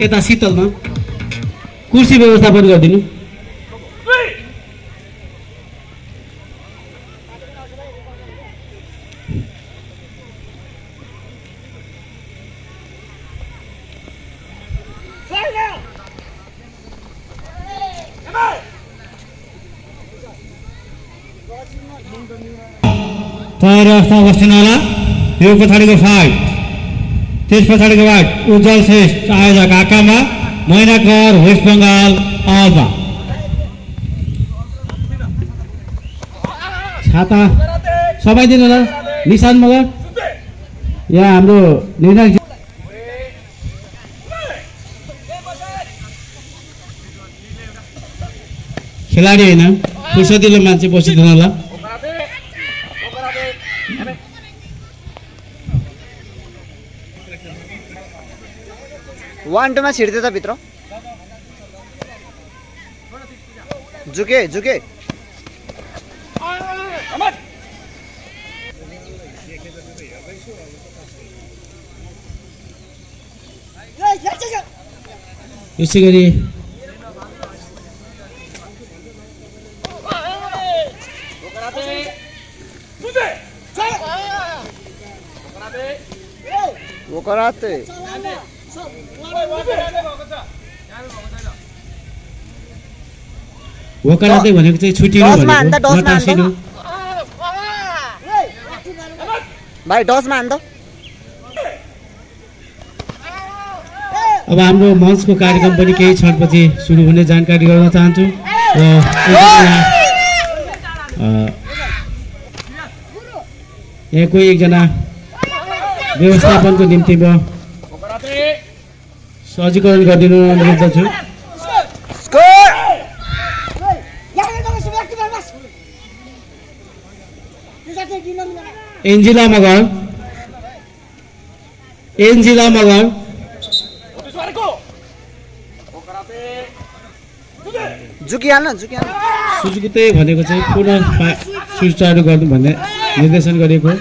यता शीतलमा कुर्सी व्यवस्थापन गरिदिनु। तयारी अवस्था बस्नु होला। यो पछाडिको फाइट, त्यस पछाडिको फाइट उज्जवल श्रेष्ठ आयोजक आकामा, मैनाकर वेस्ट बङ्गाल अलमा। छाता सबै दिनु होला। निशान मगर यहाँ हाम्रो निर्णायक खेलाडी होइन, फुर्सदिलो मान्छे बसिदिनु होला। वान टूमा छिर्दै त भित्र झुके झुके यसै गरी वकराते वकालतै भनेको चाहिँ छुट्टिनु भनेको नटासिनु। भाइ डसमा हान त। अब हाम्रो मञ्चको कार्यक्रम पनि केही क्षणपछि सुरु हुने जानकारी गराउन चाहन्छु र यहाँ कोही एकजना व्यवस्थापनको निम्ति म सहजीकरण गरिदिनु अनुरोध गर्छु। एन्जिला मगर झुकिहाल्न सुजुकुतै भनेको चाहिँ पुनः सुचारू गर्नु भन्ने निर्देशन गरेको।